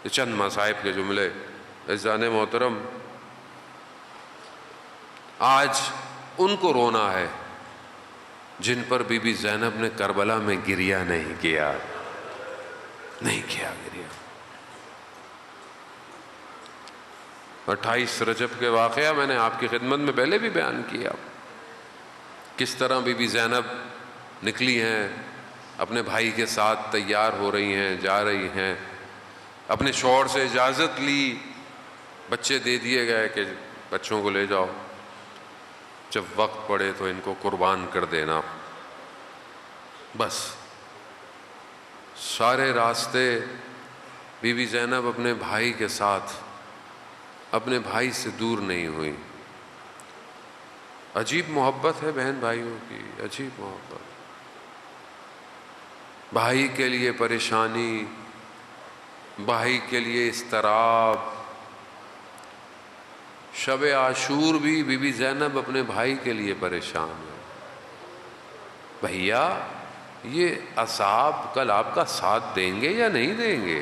یہ چند مصائب کے جملے. عزیزان محترم, آج ان کو رونا ہے جن پر بی بی زینب نے کربلا میں گریہ نہیں کیا گریہ. 28 رجب کے واقعہ میں نے آپ کی خدمت میں پہلے بھی بیان کیا, کس طرح بی بی زینب نکلی ہیں, اپنے بھائی کے ساتھ تیار ہو رہی ہیں, جا رہی ہیں, اپنے شوہر سے اجازت لی, بچے دے دیے گئے کہ بچوں کو لے جاؤ, جب وقت پڑے تو ان کو قربان کر دینا. بس سارے راستے بی بی زینب اپنے بھائی کے ساتھ, اپنے بھائی سے دور نہیں ہوئی. عجیب محبت ہے بہن بھائیوں کی, عجیب محبت. بھائی کے لیے پریشانی, بھائی کے لیے اضطراب. شب عاشور بھی بی بی زینب اپنے بھائی کے لیے پریشان ہے. بھیا یہ اصحاب کل آپ کا ساتھ دیں گے یا نہیں دیں گے,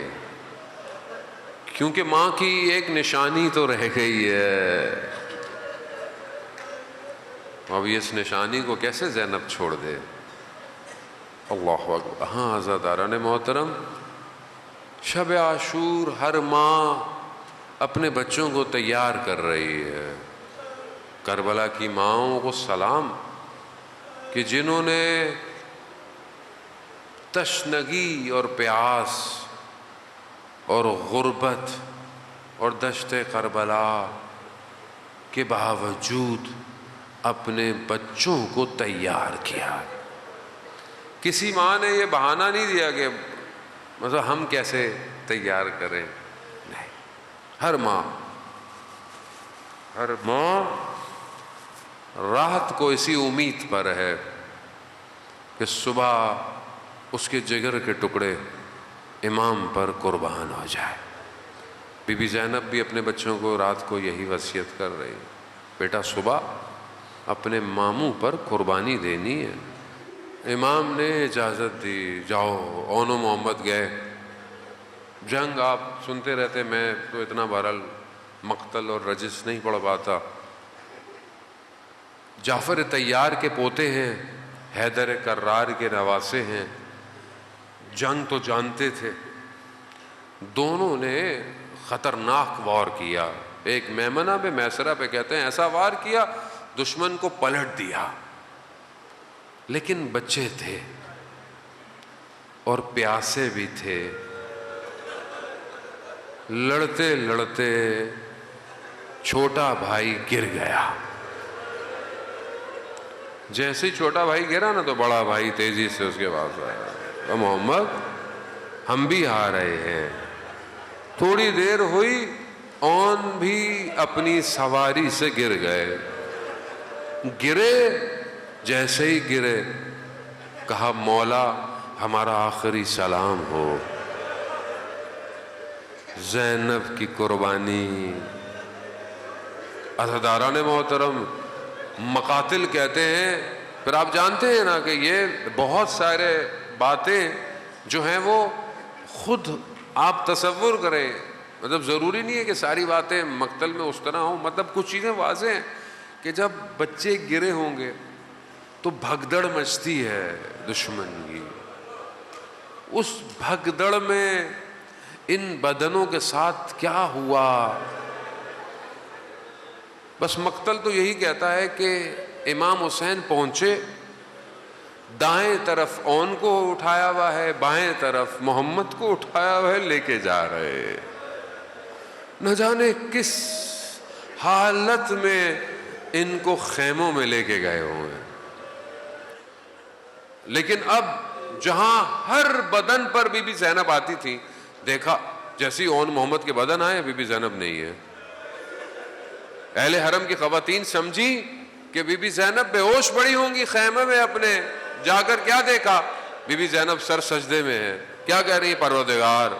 کیونکہ ماں کی ایک نشانی تو رہ گئی ہے. اب اس نشانی کو کیسے زینب چھوڑ دے. اللہ اکبر. ہاں عزیزان محترم, شب عاشور ہر ماں اپنے بچوں کو تیار کر رہی ہے. کربلا کی ماؤں کو سلام کہ جنہوں نے تشنگی اور پیاس اور غربت اور دشت کربلا کے باوجود اپنے بچوں کو تیار کیا. کسی ماں نے یہ بہانہ نہیں دیا کہ مطلب ہم کیسے تیار کریں. نہیں, ہر ماں رات کو اسی امید پر ہے کہ صبح اس کے جگر کے ٹکڑے امام پر قربان ہو جائے. بی بی زینب بھی اپنے بچوں کو رات کو یہی وصیت کر رہی, بیٹا صبح اپنے ماموں پر قربانی دینی ہے. امام نے اجازت دی, جاؤ. اون و محمد گئے. جنگ آپ سنتے رہتے, میں تو اتنا بہرحال مقتل اور رجس نہیں پڑھ پاتا. جعفر طیار کے پوتے ہیں, حیدر کرار کے نواسے ہیں, جنگ تو جانتے تھے. دونوں نے خطرناک وار کیا. ایک میمنہ میں میسرہ پہ کہتے ہیں ایسا وار کیا دشمن کو پلٹ دیا. لیکن بچے تھے اور پیاسے بھی تھے. لڑتے لڑتے چھوٹا بھائی گر گیا. جیسے ہی چھوٹا بھائی گرا نا تو بڑا بھائی تیزی سے اس کے پاس آیا. محمد ہم بھی آ رہے ہیں. تھوڑی دیر ہوئی اون بھی اپنی سواری سے گر گئے. گرے جیسے ہی گرے کہا مولا ہمارا آخری سلام ہو. زینب کی قربانی. عزاداران محترم مقاتل کہتے ہیں. پھر آپ جانتے ہیں نا کہ یہ بہت سارے باتیں جو ہیں وہ خود آپ تصور کریں. مطلب ضروری نہیں ہے کہ ساری باتیں مقتل میں اس طرح ہوں. مطلب کچھ چیزیں واضح ہیں کہ جب بچے گرے ہوں گے تو بھگدڑ مچتی ہے دشمن کی. اس بھگدڑ میں ان بدنوں کے ساتھ کیا ہوا. بس مقتل تو یہی کہتا ہے کہ امام حسین پہنچے, دائیں طرف اون کو اٹھایا ہوا ہے, بائیں طرف محمد کو اٹھایا ہوا ہے, لے کے جا رہے. نہ جانے کس حالت میں ان کو خیموں میں لے کے گئے ہوئے. لیکن اب جہاں ہر بدن پر بی بی زینب آتی تھی, دیکھا جیسی اون محمد کے بدن آئے بی بی زینب نہیں ہے. اہل حرم کی خواتین سمجھی کہ بی بی زینب بے ہوش پڑی ہوں گی خیمے میں اپنے. جا کر کیا دیکھا, بی بی زینب سر سجدے میں ہے. کیا کہہ رہی, پروردگار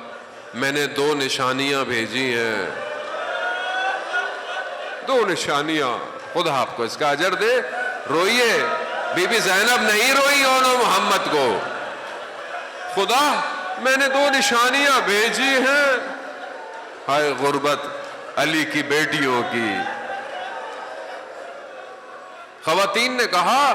میں نے 2 نشانیاں بھیجی ہیں. 2 نشانیاں, خدا آپ کو اس کا اجر دے. روئیے, بی بی زینب نہیں روئی اون محمد کو. خدا میں نے 2 نشانیاں بھیجی ہیں. ہائے غربت علی کی بیٹیوں کی. خواتین نے کہا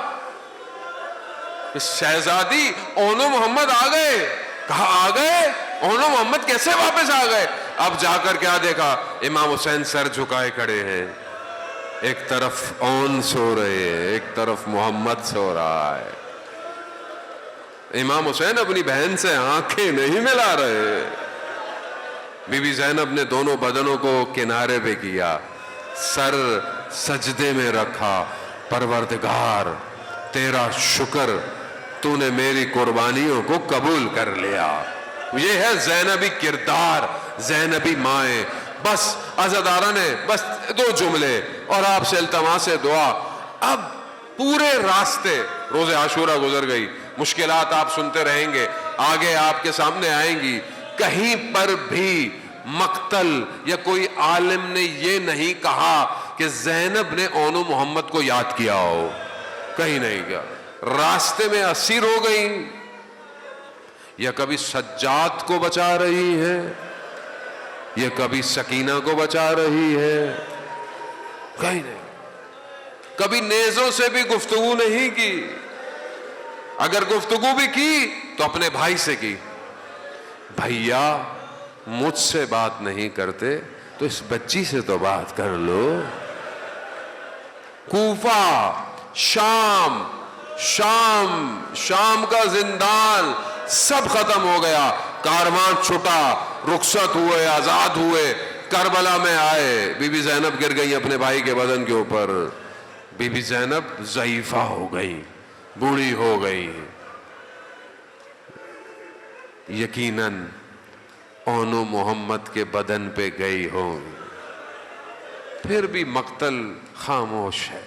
کہ شہزادی اونو محمد آ گئے. کہا آ گئے, اونو محمد کیسے واپس آ گئے. اب جا کر کیا دیکھا, امام حسین سر جھکائے کھڑے ہیں. ایک طرف اون سو رہے ہیں, ایک طرف محمد سو رہا ہے. امام حسین اپنی بہن سے آنکھیں نہیں ملا رہے. بی بی زینب نے دونوں بدنوں کو کنارے پہ کیا, سر سجدے میں رکھا. پروردگار تیرا شکر, تو نے میری قربانیوں کو قبول کر لیا. یہ ہے زینبی کردار, زینبی مائیں. بس عزادارہ نے بس 2 جملے اور آپ سے التماس دعا. اب پورے راستے روز عاشورہ گزر گئی, مشکلات آپ سنتے رہیں گے, آگے آپ کے سامنے آئیں گی. کہیں پر بھی مقتل یا کوئی عالم نے یہ نہیں کہا کہ زینب نے اونو محمد کو یاد کیا ہو. کہیں نہیں کیا. راستے میں اسیر ہو گئی, یا کبھی سجاد کو بچا رہی ہے, یا کبھی سکینہ کو بچا رہی ہے. کہیں نہیں. کبھی نیزوں سے بھی گفتگو نہیں کی. اگر گفتگو بھی کی تو اپنے بھائی سے کی. بھیا مجھ سے بات نہیں کرتے تو اس بچی سے تو بات کر لو. کوفہ, شام, شام کا زندان سب ختم ہو گیا. کاروان چھٹا, رخصت ہوئے, آزاد ہوئے, کربلا میں آئے. بی بی زینب گر گئی اپنے بھائی کے بدن کے اوپر. بی بی زینب ضعیفہ ہو گئی, بوڑھی ہو گئی. یقیناً اونو محمد کے بدن پہ گئی ہوں. پھر بھی مقتل خاموش ہے,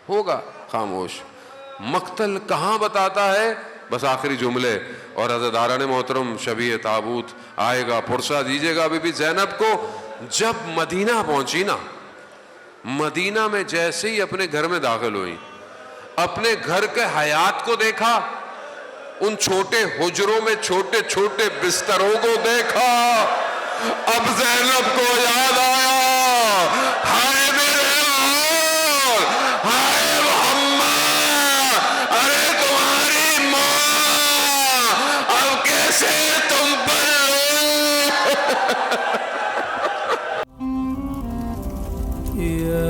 ہوگا خاموش. مقتل کہاں بتاتا ہے, بس آخری جملے. اور عزاداران محترم شبیہ تابوت آئے گا, پرسہ دیجیے گا بی بی زینب کو. جب مدینہ پہنچی نا, مدینہ میں جیسے ہی اپنے گھر میں داخل ہوئی, اپنے گھر کے حیات کو دیکھا, ان چھوٹے حجروں میں چھوٹے چھوٹے بستروں کو دیکھا. اب زینب کو یاد آیا, ہائے میرے اور ہائے محمد, ارے تمہاری ماں اب کیسے تم پر یا